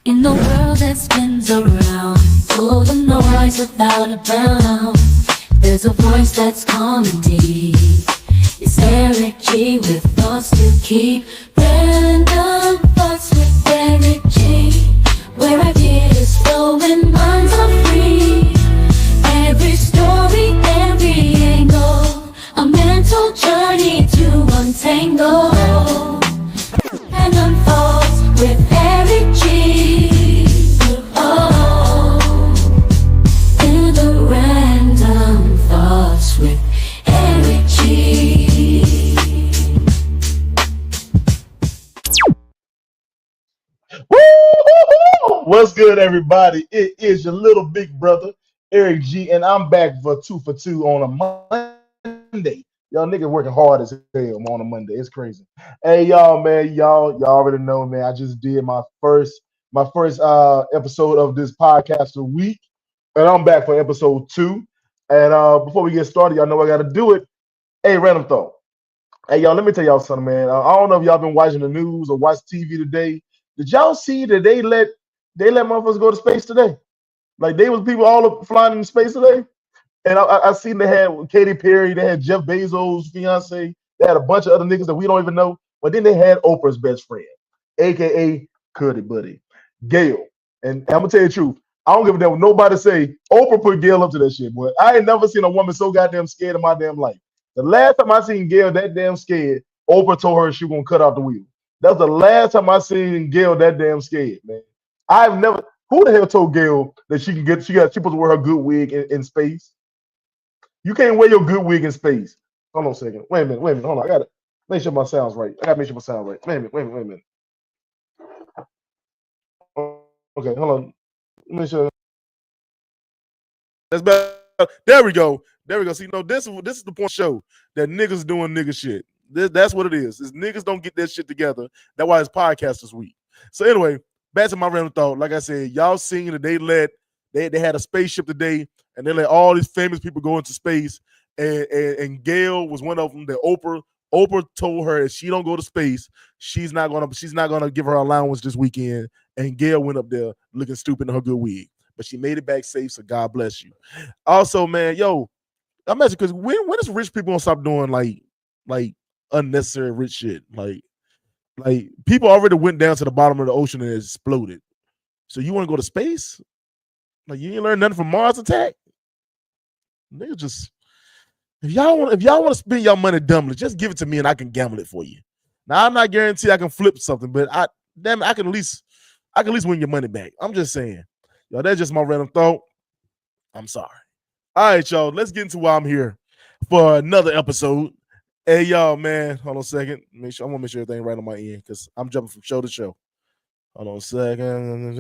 In the world that spins around, full of noise without a bound, there's a voice that's calm and deep. It's Eric G with thoughts to keep. Random thoughts with Eric G, where ideas flow and minds are free. Every story, every angle, a mental journey to untangle and unfold with Eric G. What's good, everybody? It is your little big brother, Eric G, and I'm back for 2 for 2 on a Monday. Y'all niggas working hard as hell on a Monday. It's crazy. Hey, y'all, man, y'all already know, man. I just did my first episode of this podcast a week, and I'm back for episode 2. And before we get started, y'all know I got to do it. Hey, random thought. Hey, y'all, let me tell y'all something, man. I don't know if y'all been watching the news or watched TV today. Did y'all see that they let motherfuckers go to space today? Like, they was people all up flying in space today. And I seen they had Katy Perry, they had Jeff Bezos' fiance, they had a bunch of other niggas that we don't even know. But then they had Oprah's best friend, aka Cuddy Buddy, Gail. And I'm gonna tell you the truth. I don't give a damn what nobody say. Oprah put Gail up to that shit, boy. I ain't never seen a woman so goddamn scared in my damn life. The last time I seen Gail that damn scared, Oprah told her she was gonna cut out the wheel. That's the last time I seen Gail that damn scared, man. I've never. Who the hell told Gail that she supposed to wear her good wig in space? You can't wear your good wig in space. Hold on a second. Wait a minute. Hold on. I gotta make sure my sound's right. Wait a minute. Okay, hold on. Make sure. That's better. There we go. See, this is the point show that niggas doing nigga shit. That's what it is. Is niggas don't get that shit together. That's why it's podcasters week. So anyway, back to my random thought. Like I said, y'all seen that they had a spaceship today, and they let all these famous people go into space. And Gail was one of them. That Oprah told her if she don't go to space, she's not gonna give her allowance this weekend. And Gail went up there looking stupid in her good wig, but she made it back safe. So God bless you. Also, man, yo, I'm asking because when is rich people gonna stop doing like unnecessary rich shit? Like people already went down to the bottom of the ocean and exploded. So you want to go to space? Like you ain't learned nothing from Mars Attack? Nigga, just if y'all want to spend your money dumbly, just give it to me and I can gamble it for you. Now I'm not guaranteed I can flip something, but I can at least win your money back. I'm just saying. Yo, that's just my random thought. I'm sorry. All right, y'all. Let's get into why I'm here for another episode. Hey, y'all, man. Hold on a second. I want to make sure everything right on my end because I'm jumping from show to show. Hold on a second.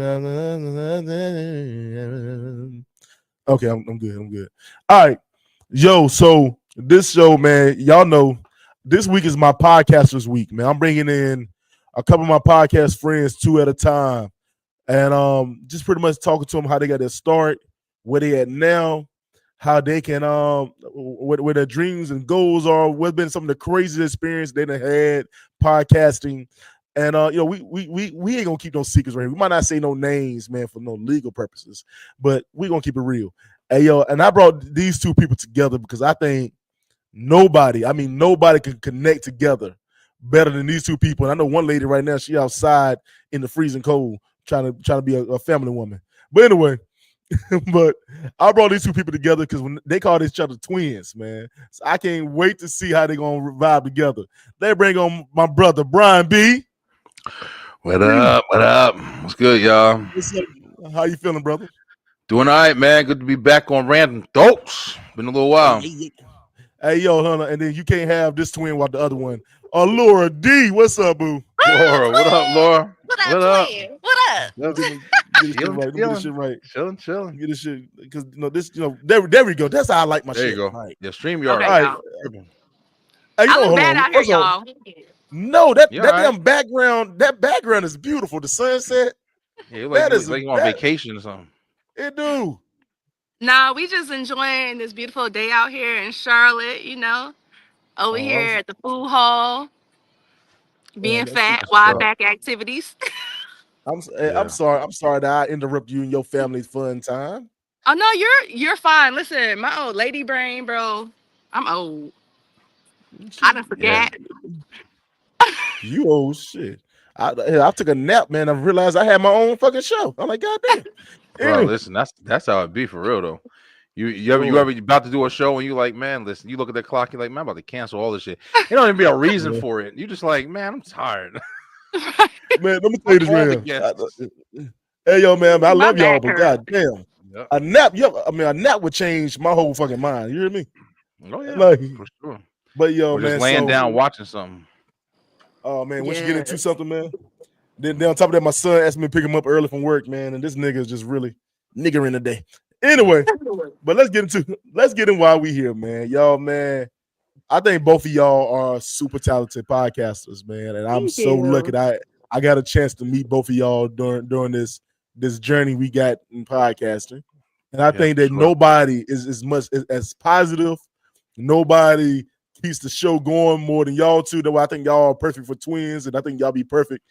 Okay, I'm good. All right. Yo, so this show, man, y'all know this week is my podcasters week, man. I'm bringing in a couple of my podcast friends 2 at a time. And just pretty much talking to them how they got their start, where they at now, how they can where their dreams and goals are, what's been some of the craziest experience they done had podcasting. And we ain't gonna keep no secrets right here. We might not say no names, man, for no legal purposes, but we gonna keep it real. Hey, yo, and I brought these 2 people together because I think nobody can connect together better than these 2 people. And I know one lady right now, she outside in the freezing cold trying to be a family woman. But anyway, but I brought these 2 people together because when they call each other twins, man. So I can't wait to see how they're gonna vibe together. They bring on my brother Brian B. What up? What up? What's good, y'all? What's up? How you feeling, brother? Doing all right, man. Good to be back on Random Thoughts. Been a little Hey, while. hey, hey. Hey, yo, Hunter, and then you can't have this twin while the other one. Allura D, what's up, boo? Laura, what up, Laura? What up, What up? twin? What up? Yep. Get this shit Chilling, right. Let me get this shit chilling, right. chilling. Get this shit because this, there we go. That's how I like my There you shit. go. All right. Yeah, StreamYard. Okay, All right. y'all. Hey, I look hold bad on. out here, First of all, y'all. no, that You all that right? damn background, that background is beautiful. The sunset, Yeah, you that is like you on that vacation or something. it do. Nah, we just enjoying this beautiful day out here in Charlotte, over Oh, here at the food hall, being man, that's fat, super That's wide up. back activities. I'm Yeah. sorry. I'm sorry that I interrupt you in your family's fun time. Oh no, you're fine. Listen, my old lady brain, bro. I'm old. I Shit, done Yeah. forget. you old shit. I took a nap, man. I realized I had my own fucking show. I'm like, God damn. Bro, Anyway, listen, that's how it be for real though. You ever Lord. about to do a show and you like, man, listen, you look at the clock, you're like, man, I'm about to cancel all this shit. It don't even be a reason Yeah. for it. You just like, man, I'm tired. Man, let me tell you Fuck this all the real. guests. Hey, yo, man, I My love y'all, back but hurt. god damn. Yep. A nap, yeah, I mean, a nap would change my whole fucking mind. You hear me? Oh yeah, Like, for sure. but yo, Or just man, laying so, down watching something. oh, man, once you get into Yes. something, man, then on top of that, my son asked me to pick him up early from work, man, and this nigga is just really niggering today. Mm. Anyway, but let's get in while we here, man. Y'all, man, I think both of y'all are super talented podcasters, man, and I'm Thank so lucky you. that I got a chance to meet both of y'all during this journey we got in podcasting. And I Yeah, think for that sure. nobody is as much as positive. Nobody keeps the show going more than y'all two. Though I think y'all are perfect for twins, and I think y'all be perfect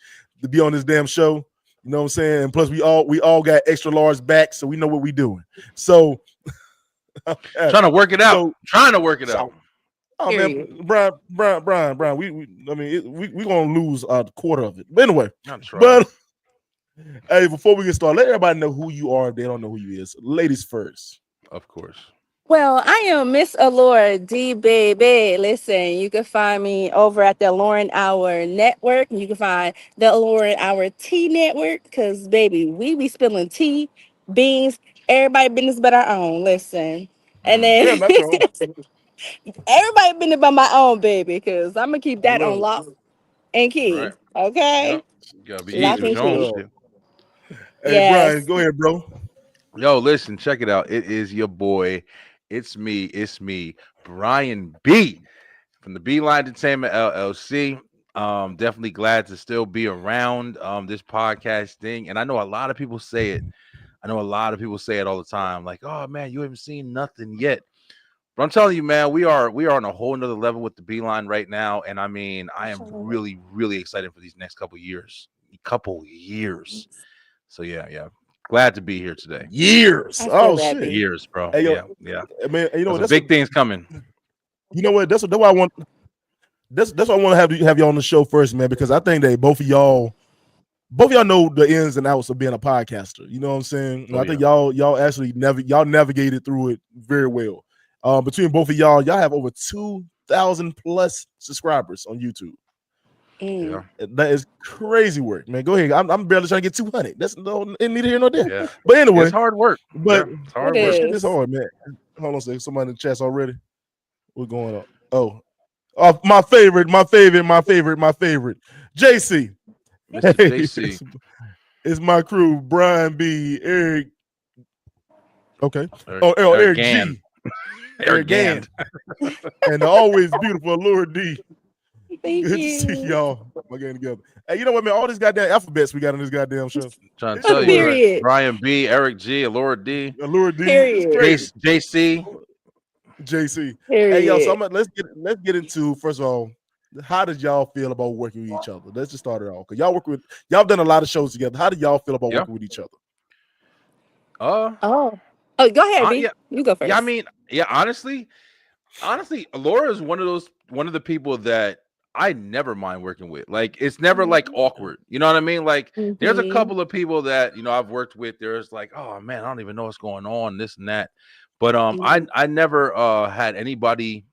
to be on this damn show. You know what I'm saying? And plus, we all got extra large backs, so we know what we doing. So, Trying to work it out. so, Trying to work it out. so oh man, Period. Brian, we gonna lose a quarter of it. But anyway, Not try. but hey, before we get started, let everybody know who you are if they don't know who you is. Ladies first. Of course. Well, I am Miss Alura D, baby. Listen, you can find me over at the Alluring Hour Network. You can find the Alluring Hour Tea Network because, baby, we be spilling tea, beans, everybody business but our own. Listen. And Mm. Yeah, then not your own. everybody business by my own, baby, because I'm going to keep I that on love it. lock and Right. key. Yep. Okay? You gotta be That's Lock easy with and what's your own key. up. shit. Hey, Brian, Yes. go ahead, bro. Yo, listen, check it out. It is your boy. It's me, Brian B from the Beeline Entertainment LLC. Definitely glad to still be around this podcast thing. And I know a lot of people say it. I know a lot of people say it all the time, like, oh man, you haven't seen nothing yet. But I'm telling you, man, we are on a whole nother level with the Beeline right now. And I mean, I am really, really excited for these next couple years. So yeah. Glad to be here today. Years. I feel Oh that, shit. B. Years, bro. Hey, yo, Yeah. man, you know Got what? some big things coming. You know what? That's why I want. That's why I want to have you on the show first, man, because I think that both of y'all know the ins and outs of being a podcaster. You know what I'm saying? And Oh I think yeah. y'all actually y'all navigated through it very well. Between both of y'all have over 2,000 plus subscribers on YouTube. Yeah. Mm. That is crazy work, man. Go ahead. I'm barely trying to get 200. That's no neither here nor there. Yeah. But It's anyway, hard work. but Yeah. It's It hard that work. shit is is. hard, man. Hold on a second. Somebody in the chat's already. What's going on? My favorite. JC. Mr. Hey, JC. it's my crew. Brian B. Eric. Okay. Eric, Oh, Eric Eric Gand. G. Eric Eric Gand. Gann. And the always beautiful Allure D. Thank Good to see you. y'all. We're getting together. Hey, you know what, man? All these goddamn alphabets we got on this goddamn show. Trying to tell you, Anyway, right? Period. Brian B, Eric G, Alura D, Allure D. It's Period. crazy. JC. JC. Hey, yo, so Period. let's get into first of all, how did y'all feel about working with each other? Let's just start it off. Cause y'all done a lot of shows together. How did y'all feel about Yeah. working with each other? Uh, Oh. Oh, go ahead, B. yeah. You go Yeah, I first. mean, yeah, honestly, Laura is one of the people that I never mind working with. Like, it's never like awkward. You know what I mean? Like, there's a Mm-hmm. couple of people that I've worked with. There's like, oh man, I don't even know what's going on, this and that. But I never had anybody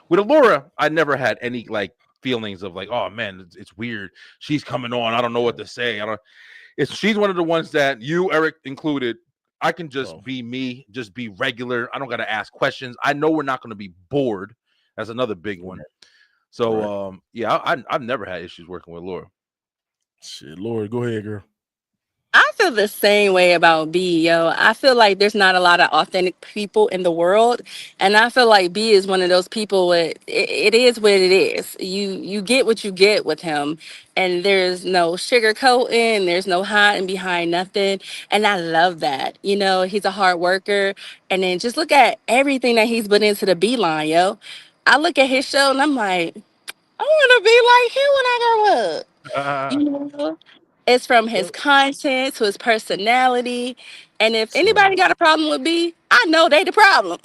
with Allura. I never had any like feelings of like, oh man, it's weird. She's coming on. I don't know what to say. I don't. She's one of the ones that you, Eric included. I can just be me, just be regular. I don't got to ask questions. I know we're not going to be bored. That's another big one. So, yeah, I've never had issues working with Laura. Shit, Laura, go ahead, girl. I feel the same way about B, yo. I feel like there's not a lot of authentic people in the world, and I feel like B is one of those people. With it is what it is. You get what you get with him, and there's no sugarcoating. There's no hiding behind nothing, and I love that. You know, he's a hard worker, and then just look at everything that he's put into the B line, yo. I look at his show and I'm like, I want to be like him when I grow up. You know, it's from his content to his personality. And if anybody got a problem with B, I know they the problem.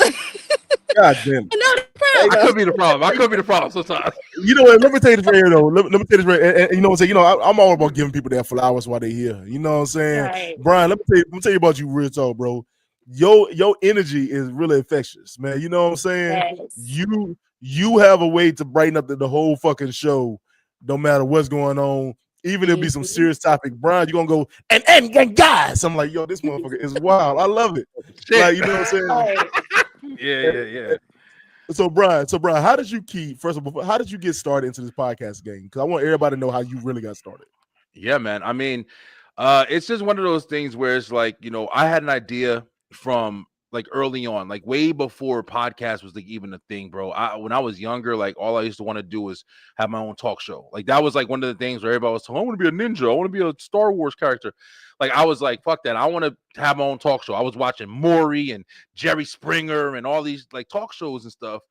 God damn it. I know the Hey, I problem. could be the problem. I could be the problem sometimes. You know what? Let me tell you this right here, though. Let me tell you this right. And you know what I'm saying? You know, I'm all about giving people their flowers while they're here. You know what I'm saying? Right. Brian, let me tell you about you real talk, bro. Your energy is really infectious, man. You know what I'm saying? Yes. You have a way to brighten up the whole fucking show, no matter what's going on. Even if it be some serious topic, Brian, you're gonna go and guys. I'm like, yo, this motherfucker is wild. I love it. Shit. Like, you know what I'm saying? Right. Yeah. So Brian, how did you first of all, how did you get started into this podcast game? Because I want everybody to know how you really got started. Yeah, man. I mean, it's just one of those things where it's like, you know, I had an idea from like early on, like way before podcast was like even a thing, bro. When I was younger, like all I used to want to do was have my own talk show. Like that was like one of the things where everybody was talking, I want to be a ninja. I want to be a Star Wars character. Like I was like, fuck that. I want to have my own talk show. I was watching Maury and Jerry Springer and all these like talk shows and stuff.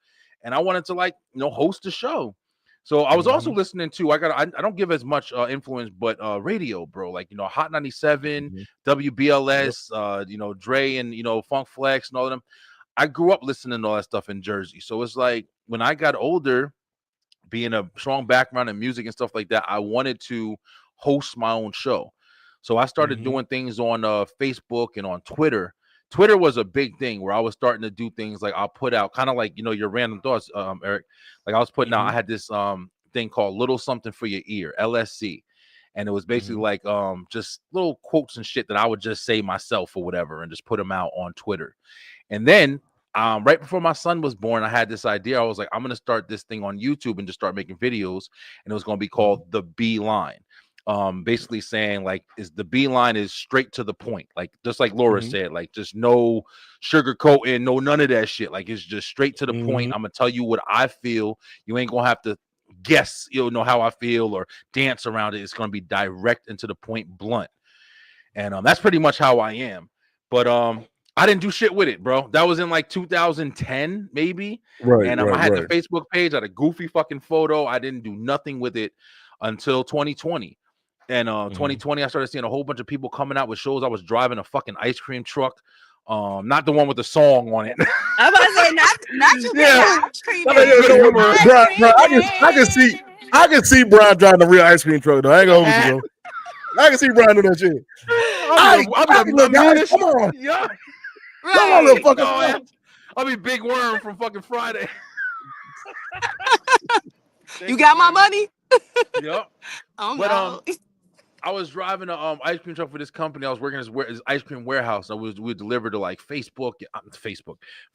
And I wanted to like, you know, host a show. So I was also listening to, I don't give as much influence, but radio, bro, like, you know, Hot 97, WBLS, you know, Dre and, you know, Funk Flex and all of them. I grew up listening to all that stuff in Jersey. So it's like when I got older, being a strong background in music and stuff like that, I wanted to host my own show. So I started doing things on Facebook and on Twitter. Twitter was a big thing where I was starting to do things like I'll put out kind of like, you know, your random thoughts, Eric. Like I was putting out, I had this thing called Little Something for Your Ear, LSC. And it was basically like just little quotes and shit that I would just say myself or whatever and just put them out on Twitter. And then right before my son was born, I had this idea. I was like, I'm going to start this thing on YouTube and just start making videos. And it was going to be called The B Line. Basically saying like is the B line is straight to the point, like just like Laura said, like just no sugarcoating, no none of that shit. Like it's just straight to the point. I'm gonna tell you what I feel. You ain't gonna have to guess, you know how I feel or dance around it. It's gonna be direct and to the point, blunt. And that's pretty much how I am. But I didn't do shit with it, bro. That was in like 2010, maybe. Right. And I had the Facebook page, I had a goofy fucking photo. I didn't do nothing with it until 2020. And 2020, I started seeing a whole bunch of people coming out with shows. I was driving a fucking ice cream truck, not the one with the song on it. I'm about to say not you. Yeah. Ice cream. Brian, I can see Brian driving a real ice cream truck though. I ain't gonna hold you, bro. I can see Brian doing that shit. Come on. Yeah. Come on, little fucker. I'll be Big Worm from fucking Friday. You got my money? Yep. Oh But no. I was driving a ice cream truck for this company. I was working at this ice cream warehouse. We would deliver to like Facebook,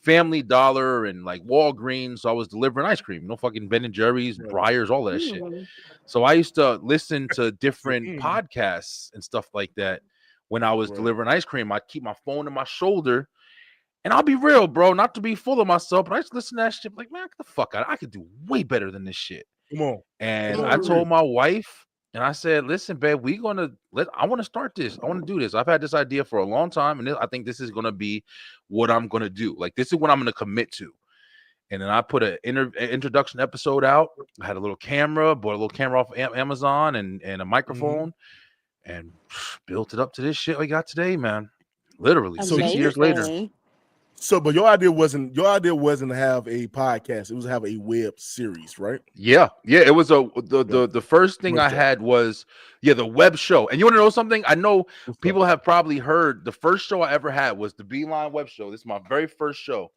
Family Dollar, and like Walgreens. So I was delivering ice cream. No fucking Ben and Jerry's, Breyers, all of that shit. So I used to listen to different podcasts and stuff like that when I was delivering ice cream. I'd keep my phone on my shoulder. And I'll be real, bro, not to be full of myself, but I just listen to that shit like, man, get the fuck out. I could do way better than this shit. Come on. And I told my wife, and I said, listen, babe, I want to start this. I want to do this. I've had this idea for a long time, and I think this is going to be what I'm going to do. Like, this is what I'm going to commit to. And then I put an introduction episode out. I had a little camera, bought a little camera off Amazon and a microphone, and built it up to this shit we got today, man. Literally, 6 years later. So, but your idea wasn't to have a podcast. It was to have a web series, right? Yeah. It was the first thing I had was the web show. And you want to know something? I know people have probably heard the first show I ever had was the Beeline web show. This is my very first show.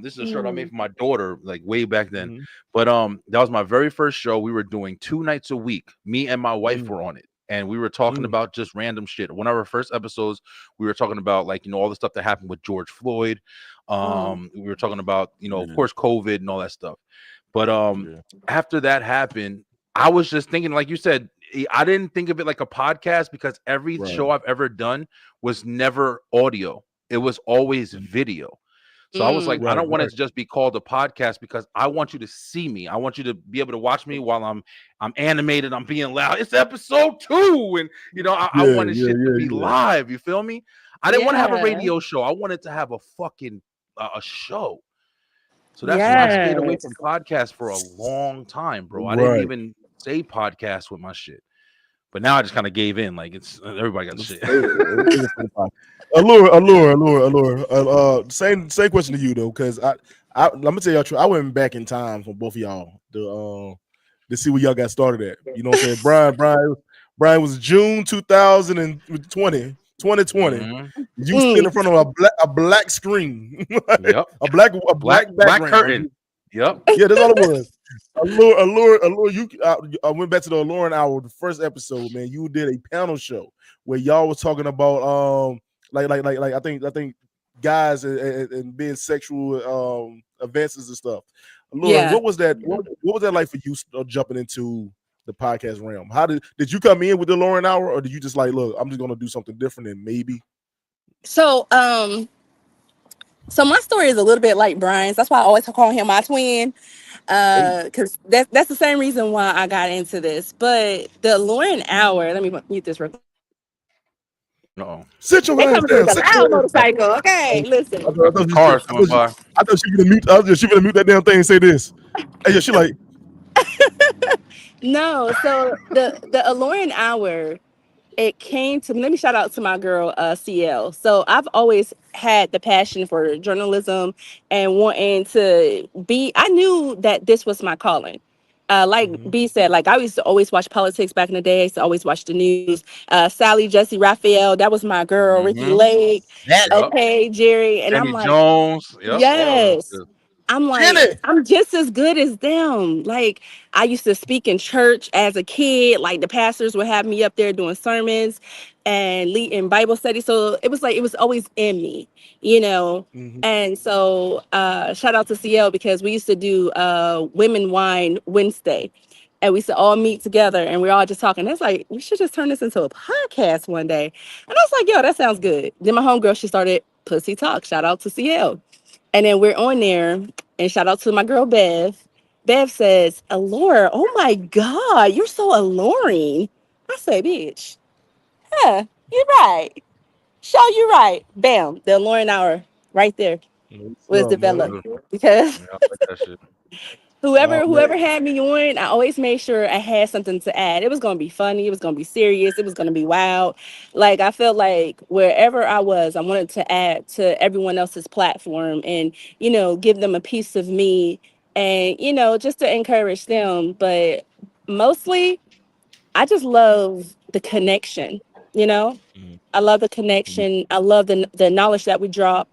This is a shirt I made for my daughter like way back then. Mhm. But that was my very first show. We were doing 2 nights a week. Me and my wife Mm. were on it. And we were talking about just random shit. One of our first episodes, we were talking about like, all the stuff that happened with George Floyd. We were talking about, of course, COVID and all that stuff. But after that happened, I was just thinking, like you said, I didn't think of it like a podcast because every show I've ever done was never audio. It was always video. So I was like, I don't want it to just be called a podcast because I want you to see me. I want you to be able to watch me while I'm animated. I'm being loud. It's episode 2, and I wanted shit to be live. You feel me? I didn't want to have a radio show. I wanted to have a fucking a show. So that's why I stayed away from podcasts for a long time, bro. I didn't even say podcast with my shit. But now I just kind of gave in. Like it's everybody got shit. Allure. Same question to you though, because I let me tell y'all true. I went back in time for both of y'all to see where y'all got started at. You know what I'm saying? Brian was June 2020. 2020. Mm-hmm. You stood in front of a black screen. Yep. a black background. Curtain. Yep. Yeah, that's all it was. Allure. I went back to the Alluring Hour, the first episode, man. You did a panel show where y'all was talking about like I think guys and being sexual advances and stuff. Allure, what was that? What was that like for you jumping into the podcast realm? How did you come in with the Alluring Hour, or did you just like, look, I'm just gonna do something different and maybe? So my story is a little bit like Brian's. That's why I always call him my twin. Because that's the same reason why I got into this. But the Alluring Hour, let me mute this real quick. No. Sit your ass down. Sit Loud motorcycle. Okay, listen. I thought she was gonna mute that damn thing and say this. Hey, yeah, she like. No, so the Alluring Hour, it came to me. Let me shout out to my girl CL. So I've always had the passion for journalism and wanting to be. I knew that this was my calling. Like B said, like I used to always watch politics back in the day. I used to always watch the news. Sally, Jesse, Raphael, that was my girl. Ricky Lake, okay, Jerry, and Jenny I'm like, Jones. Yep. yes. I'm like, I'm just as good as them. Like, I used to speak in church as a kid. Like, the pastors would have me up there doing sermons and leading Bible study. So it was like, it was always in me, you know? And so shout out to CL because we used to do Women Wine Wednesday. And we used to all meet together and we're all just talking. That's like, we should just turn this into a podcast one day. And I was like, yo, that sounds good. Then my homegirl, she started Pussy Talk. Shout out to CL. And then we're on there, and shout out to my girl Bev. Bev says, Allure, oh my God, you're so alluring. I say, bitch, you're right. Show you right. Bam, the Alluring Hour right there was developed. Because I like that shit. whoever had me on, I always made sure I had something to add. It was going to be funny. It was going to be serious. It was going to be wild. Like, I felt like wherever I was, I wanted to add to everyone else's platform and, you know, give them a piece of me and, you know, just to encourage them. But mostly, I just love the connection, you know? I love the connection. I love the knowledge that we drop.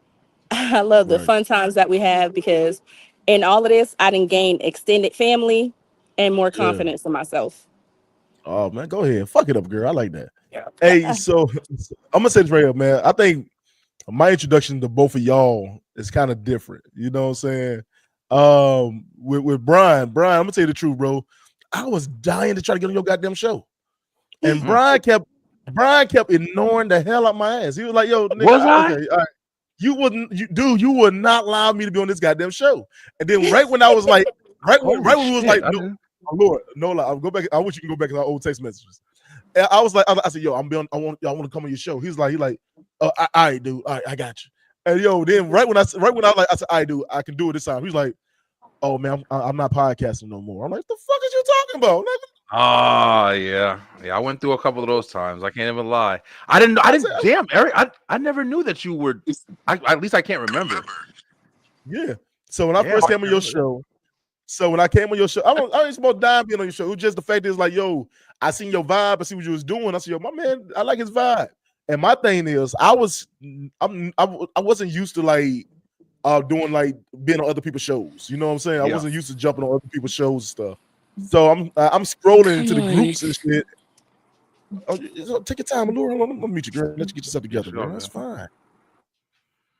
I love the fun times that we have because in all of this, I didn't gain extended family and more confidence in myself. Oh man, go ahead. Fuck it up, girl. I like that. Hey, so I'm gonna say this right here, man. I think my introduction to both of y'all is kind of different. You know what I'm saying? With Brian, I'm gonna tell you the truth, bro. I was dying to try to get on your goddamn show. And Brian kept ignoring the hell out my ass. He was like, yo, nigga, okay, all right. You would not allow me to be on this goddamn show. And then right when I was like, right when we was like, no, Lord, no lie. I'll go back. I wish you can go back to our old text messages. And I was like, I said, yo, I want to come on your show. He like, all right, dude, all right, I got you. And yo, then right when I said, I said, I do, I can do it this time. He's like, oh man, I'm not podcasting no more. I'm like, the fuck is you talking about? Oh yeah. I went through a couple of those times. I can't even lie. I didn't. Damn, Eric. I never knew that you were. At least I can't remember. Yeah. So when I first came on your show, I ain't supposed to die being on your show. It was just the fact is like, yo, I seen your vibe. I see what you was doing. I said, yo, my man, I like his vibe. And my thing is, I wasn't used to like doing like being on other people's shows. You know what I'm saying? I Yeah. wasn't used to jumping on other people's shows and stuff. So I'm scrolling into the groups and shit. Oh, take your time, Allura. Hold on, let me meet you, girl. Let you get yourself together, sure, man. That's man. fine.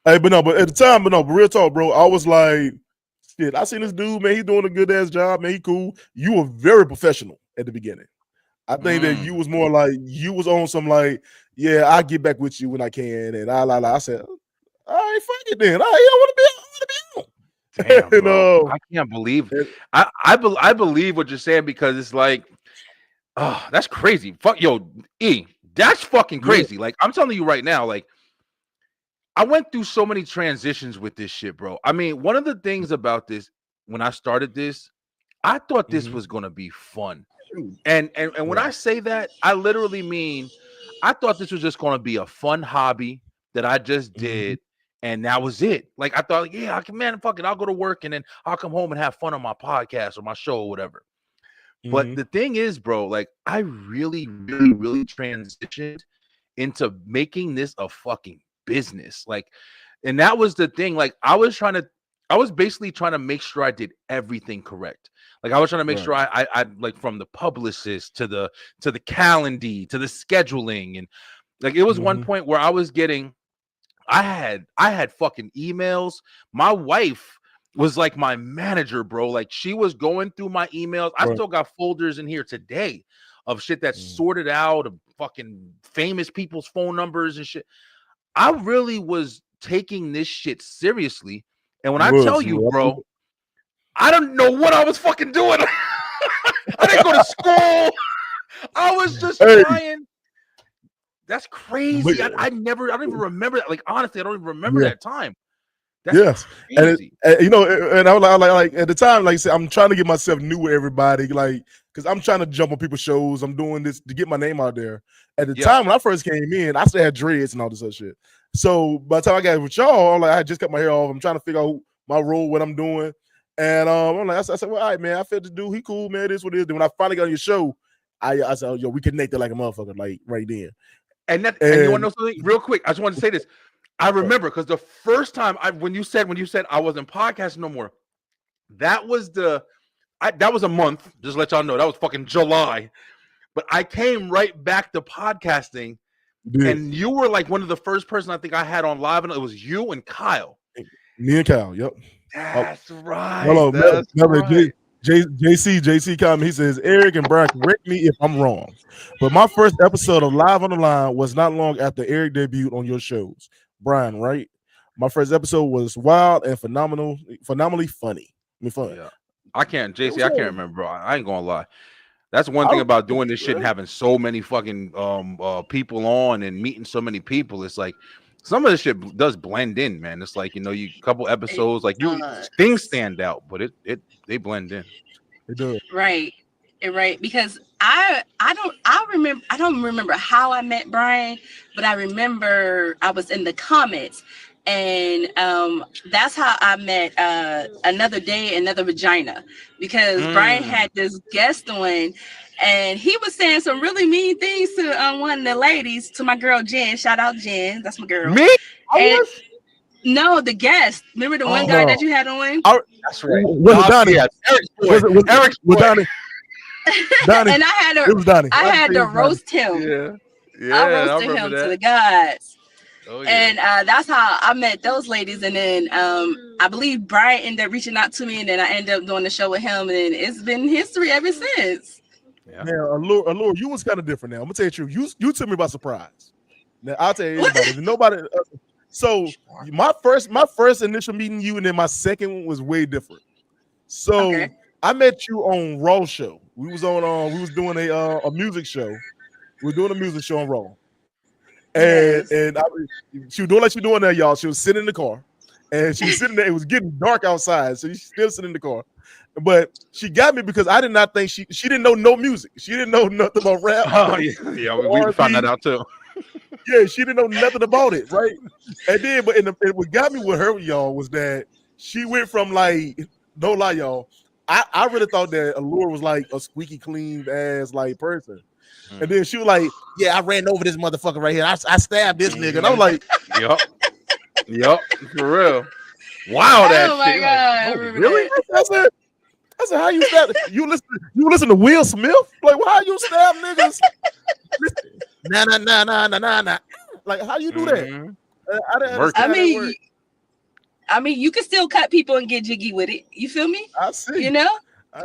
Hey, but at the time, but real talk, bro. I was like, shit. I seen this dude, man. He's doing a good ass job, man. He cool. You were very professional at the beginning. I think that you was more like you was on some like, yeah, I'll get back with you when I can, and I said, all right, fuck it then. I want to be on. Damn, And, bro. I can't believe I believe what you're saying, because it's like, oh, that's crazy. Fuck, yo, E, that's fucking crazy. Like, I'm telling you right now, like, I went through so many transitions with this shit, bro. I mean, one of the things about this, when I started this, I thought this was gonna be fun. And when I say that, I literally mean I thought this was just gonna be a fun hobby that I just did, and that was it. Like, I thought, yeah, man, fuck it, I'll go to work and then I'll come home and have fun on my podcast or my show or whatever. But the thing is, bro, like, I really, really, really transitioned into making this a fucking business. Like, and that was the thing. Like, I was basically trying to make sure I did everything correct. Like, I was trying to make sure I like, from the publicist to the calendar to the scheduling, and like, it was one point where I was getting, I had fucking emails. My wife was like my manager, bro. Like, she was going through my emails. I still got folders in here today of shit that's sorted out, of fucking famous people's phone numbers and shit. I really was taking this shit seriously. And when I tell you, bro, I don't know what I was fucking doing. I didn't go to school. I was just trying. That's crazy. I don't even remember that. Like, honestly, I don't even remember that time. That's crazy. And I was like at the time, like I said, I'm trying to get myself new with everybody, like, because I'm trying to jump on people's shows. I'm doing this to get my name out there. At the time when I first came in, I still had dreads and all this other shit. So by the time I got with y'all, like, I just cut my hair off. I'm trying to figure out my role, what I'm doing. And I'm like, I said, well, all right, man, I felt this dude, he cool, man. It is what it is. Then when I finally got on your show, I said, yo, we connected like a motherfucker, like right then. And you want to know something real quick? I just wanted to say this. I remember, because the first time when you said I wasn't podcasting no more, that was that was a month. Just to let y'all know, that was fucking July. But I came right back to podcasting, and you were like one of the first person I think I had on live, and it was you and Kyle. Me and Kyle, yep. That's right. Hello, that's right. JC comment. He says, Eric and Brian, correct me if I'm wrong, but my first episode of Live on the Line was not long after Eric debuted on your shows. Brian, right? My first episode was wild and phenomenally funny. I mean, fun. Yeah. I can't remember, bro. I ain't gonna lie. That's one thing about doing this shit and having so many fucking people on and meeting so many people. It's like some of this shit does blend in, man. It's like, you couple episodes, like things stand out, but they blend in. It does. Right. Because I don't remember how I met Brian, but I remember I was in the comments, and that's how I met Another Day, Another Vagina, because Brian had this guest on, and he was saying some really mean things to one of the ladies, to my girl Jen. Shout out Jen, that's my girl. Me? No, the guest. Remember the one guy that you had on? That's right. Was it Donnie? Eric's boy. Donnie? Donnie. And I had to roast him. Yeah. I roasted him to the gods. Oh, yeah. And that's how I met those ladies. And then I believe Brian ended up reaching out to me, and then I ended up doing the show with him, and it's been history ever since. Yeah, Allura, you was kind of different. Now I'm gonna tell you the truth. You took me by surprise. Now I'll tell you nobody. So my first initial meeting you, and then my second one was way different. So I met you on Raw show. We was on. We was doing a music show. We were doing a music show on Raw, and she was doing like she was doing there, y'all. She was sitting in the car, and she was sitting there. It was getting dark outside, so she's still sitting in the car. But she got me because I did not think she didn't know no music. She didn't know nothing about rap. Oh yeah, we found that out too. Yeah, she didn't know nothing about it, right? And then, what got me with her, y'all, was that she went from like, don't lie, y'all. I really thought that Allura was like a squeaky clean ass like person, and then she was like, "Yeah, I ran over this motherfucker right here. I stabbed this nigga," and I was like, "Yup, for real." Wow, that Oh my shit. God, I Like, oh, remember really? that. I said, how you stab? You listen to Will Smith? Like, why you stab niggas? Listen, nah. Like, how you do that? Mhm. I didn't Merch. understand I how that mean, worked. I mean, you can still cut people and get jiggy with it. You feel me? I see. You know, I,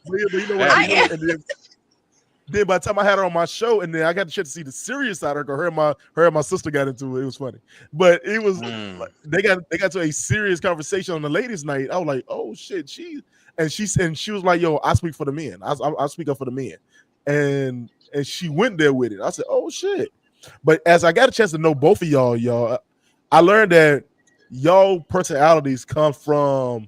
but you know what? That I You know, am. and then by the time I had her on my show, and then I got the chance to see the serious side of her. Her and my sister got into it. It was funny, but it was like, they got to a serious conversation on the ladies' night. I was like, oh shit, she was like, yo, I speak for the men. I speak up for the men, and she went there with it. I said, oh shit. But as I got a chance to know both of y'all, I learned that y'all personalities come from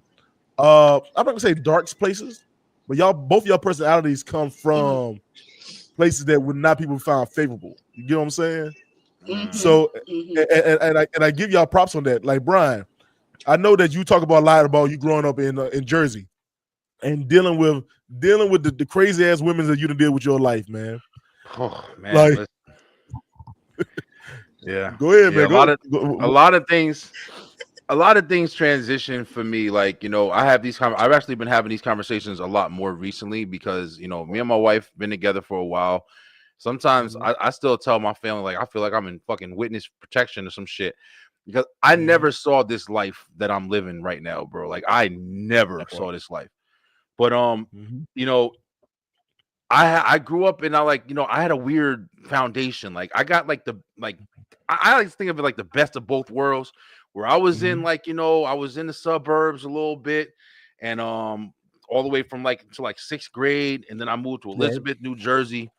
I'm not gonna say dark places, but both y'all personalities come from places that would not people find favorable. You get what I'm saying? So and I give y'all props on that. Like Brian, I know that you talk about a lot about you growing up in Jersey and dealing with the crazy ass women that you done deal with your life, man. Oh man, Like, yeah, go ahead, yeah. man. A lot of things transition for me. Like, you know, I've actually been having these conversations a lot more recently because, you know, me and my wife been together for a while. Sometimes I still tell my family, like, I feel like I'm in fucking witness protection or some shit because I never saw this life that I'm living right now, bro. Like, I never saw this life. But you know, I grew up and I had a weird foundation. Like, I got like I like to think of it like the best of both worlds, where I was in I was in the suburbs a little bit, and all the way from to sixth grade, and then I moved to Elizabeth, New Jersey,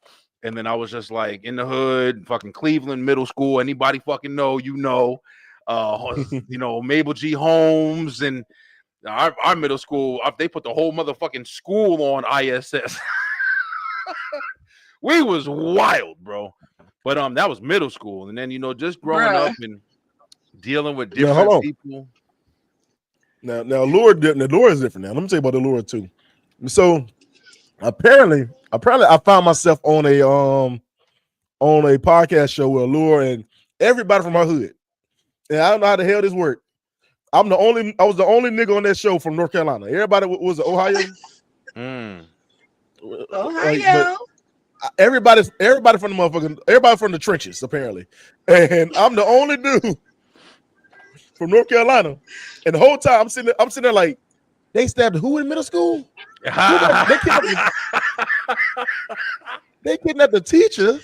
and then I was just like in the hood, fucking Cleveland middle school. Anybody fucking know, Mabel G. Holmes and our middle school. They put the whole motherfucking school on ISS. We was wild, bro. But that was middle school, and then just growing up and dealing with different people. Now Allure is different. Now let me tell you about Allure too. So apparently I found myself on a podcast show with Allure and everybody from our hood. And I don't know how the hell this worked. I was the only nigga on that show from North Carolina. Everybody was Ohio. Ohio. Everybody from everybody from the trenches apparently, and I'm the only dude from North Carolina. And the whole time I'm sitting there like, they stabbed who in middle school? They kidnapped the teacher,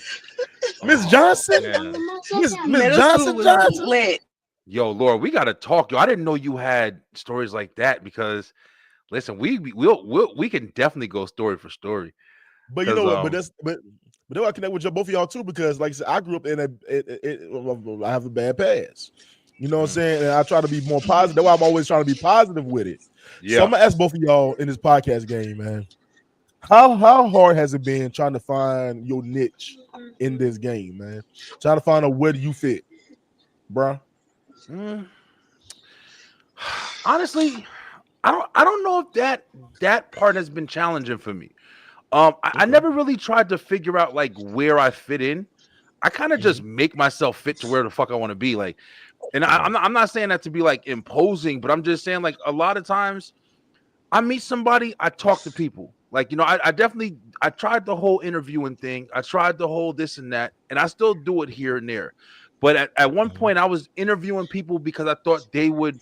Miss Johnson. Miss Johnson. Lit. Yo, Laura, we gotta talk. Yo, I didn't know you had stories like that because, listen, we can definitely go story for story. But you know what? But then I connect with both of y'all too because, like I said, I grew up in I have a bad past. You know what I'm saying? And I try to be more positive. That's why I'm always trying to be positive with it. Yeah. So I'm gonna ask both of y'all in this podcast game, man. How hard has it been trying to find your niche in this game, man? Trying to find out where do you fit, bro? Honestly, I don't know if that part has been challenging for me. I never really tried to figure out like where I fit in. I kind of just make myself fit to where the fuck I want to be. Like, and I'm not saying that to be like imposing, but I'm just saying like a lot of times I meet somebody, I talk to people. Like, I tried the whole interviewing thing. I tried the whole this and that, and I still do it here and there. But at one point I was interviewing people because I thought they would